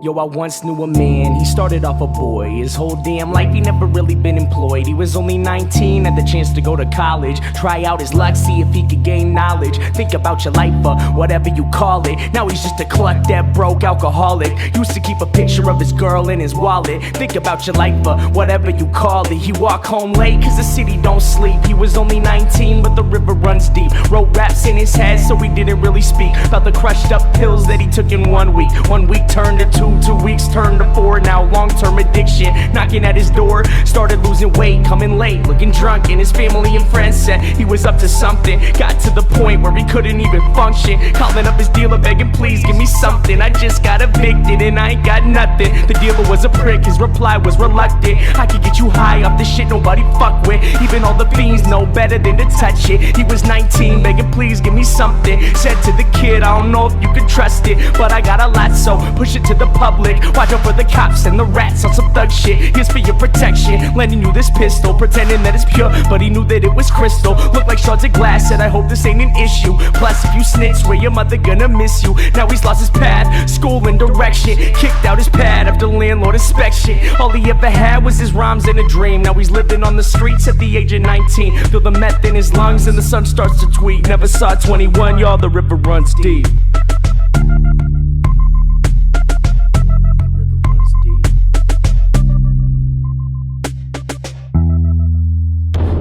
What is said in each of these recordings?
Yo, I once knew a man, he started off a boy. His whole damn life he never really been employed. He was only 19, had the chance to go to college, try out his luck, see if he could gain knowledge. Think about your life, whatever you call it. Now he's just a cluck that broke alcoholic. Used to keep a picture of his girl in his wallet. Think about your life, whatever you call it. He walked home late cause the city don't sleep. He was only 19 but the river runs deep. Wrote raps in his head so he didn't really speak about the crushed up pills that he took in 1 week. 1 week turned to 2, 2 weeks turned to 4. Now long-term addiction knocking at his door. Started losing weight, coming late, looking drunk, and his family and friends said he was up to something. Got to the point where he couldn't even function, calling up his dealer begging, please give me something. I just got evicted and I ain't got nothing. The dealer was a prick, his reply was reluctant. I could get you high off the shit nobody fuck with. Even all the fiends know better than to touch it. He was 19 begging, please give me something. Said to the kid, I don't know if you can trust it, but I got a lot, so push it to the public. Watch out for the cops and the rats on some thug shit. Here's for your protection, lending you this pistol, pretending that it's pure, but he knew that it was crystal. Looked like shards of glass, said I hope this ain't an issue. Plus if you snitch, swear your mother gonna miss you. Now he's lost his path, school and direction, kicked out his pad after landlord inspection. All he ever had was his rhymes and a dream. Now he's living on the streets at the age of 19. Feel the meth in his lungs and the sun starts to tweet. Never saw 21, y'all, the river runs deep.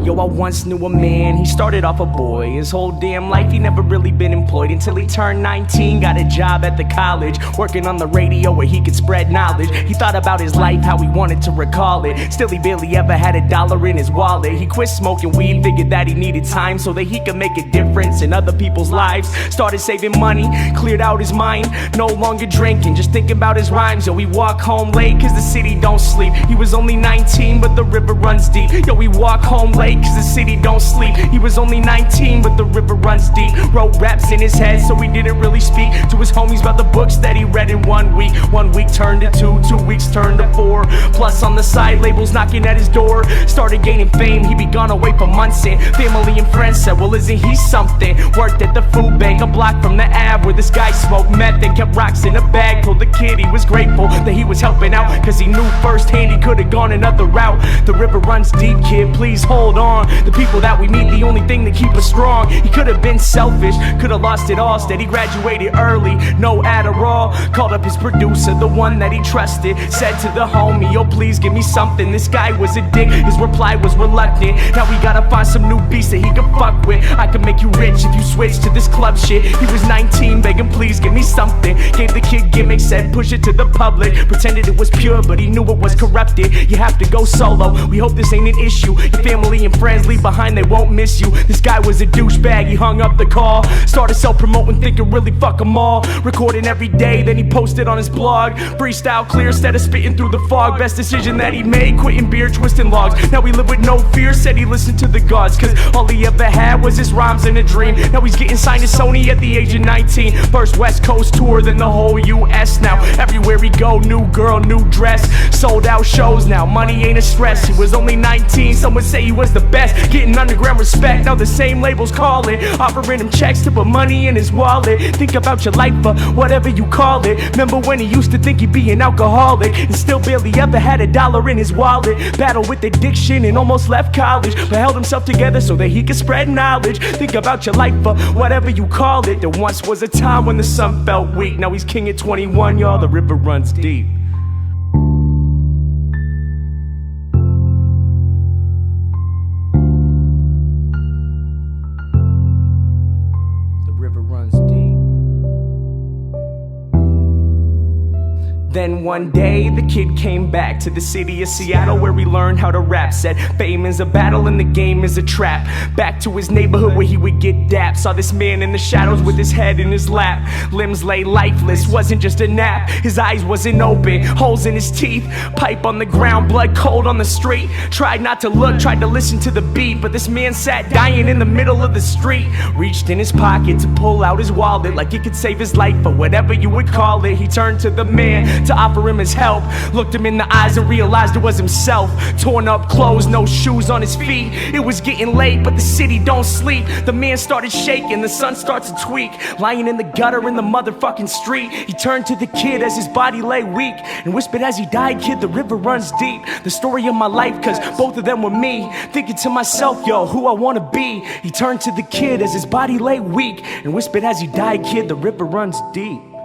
Yo, I once knew a man, he started off a boy. His whole damn life he never really been employed until he turned 19, got a job at the college, working on the radio where he could spread knowledge. He thought about his life, how he wanted to recall it. Still he barely ever had $1 in his wallet. He quit smoking weed, figured that he needed time so that he could make a difference in other people's lives. Started saving money, cleared out his mind, no longer drinking, just thinking about his rhymes. Yo, he walked home late cause the city don't sleep. He was only 19 but the river runs deep. Yo, he walked home late cause the city don't sleep. He was only 19 but the river runs deep. Wrote raps in his head so he didn't really speak to his homies about the books that he read in 1 week. 1 week turned to 2, 2 weeks turned to 4. Plus on the side labels knocking at his door. Started gaining fame, he'd be gone away for months and family and friends said, well isn't he something? Worked at the food bank a block from the Ave where this guy smoked meth and kept rocks in a bag. Told the kid he was grateful that he was helping out cause he knew firsthand he could've gone another route. The river runs deep, kid, please hold on. The people that we meet, the only thing that keep us strong. He could've been selfish, could've lost it all. Instead he graduated early, no Adderall. Called up his producer, the one that he trusted. Said to the homie, yo please give me something. This guy was a dick, his reply was reluctant. Now we gotta find some new beats that he can fuck with. I can make you rich if you switch to this club shit. He was 19 begging please give me something. Gave the kid gimmicks, said push it to the public. Pretended it was pure but he knew it was corrupted. You have to go solo, we hope this ain't an issue. Your family and friends leave behind, they won't miss you. This guy was a douchebag, he hung up the call. Started self-promoting, thinking really fuck them all. Recording every day, then he posted on his blog. Freestyle clear, instead of spitting through the fog. Best decision that he made, quitting beer, twisting logs. Now he live with no fear, said he listened to the gods cause all he ever had was his rhymes and a dream. Now he's getting signed to Sony at the age of 19. First West Coast tour, then the whole US. Now everywhere he go, new girl, new dress. Sold out shows now, money ain't a stress. He was only 19, some would say he was the best. Getting underground respect, now the same labels calling, offering him checks to put money in his wallet. Think about your life, whatever you call it. Remember when he used to think he'd be an alcoholic and still barely ever had $1 in his wallet. Battled with addiction and almost left college, but held himself together so that he could spread knowledge. Think about your life, whatever you call it. There once was a time when the sun felt weak. Now he's king at 21, y'all, the river runs deep. Then one day the kid came back to the city of Seattle where he learned how to rap. Said fame is a battle and the game is a trap. Back to his neighborhood where he would get dapped. Saw this man in the shadows with his head in his lap. Limbs lay lifeless, wasn't just a nap. His eyes wasn't open, holes in his teeth. Pipe on the ground, blood cold on the street. Tried not to look, tried to listen to the beat, but this man sat dying in the middle of the street. Reached in his pocket to pull out his wallet like it could save his life or whatever you would call it. He turned to the man, to offer him his help. Looked him in the eyes and realized it was himself. Torn up clothes, no shoes on his feet. It was getting late, but the city don't sleep. The man started shaking, the sun starts to tweak. Lying in the gutter in the motherfucking street, he turned to the kid as his body lay weak and whispered as he died, "Kid, the river runs deep." The story of my life, cause both of them were me. Thinking to myself, yo, who I wanna be. He turned to the kid as his body lay weak and whispered as he died, "Kid, the river runs deep."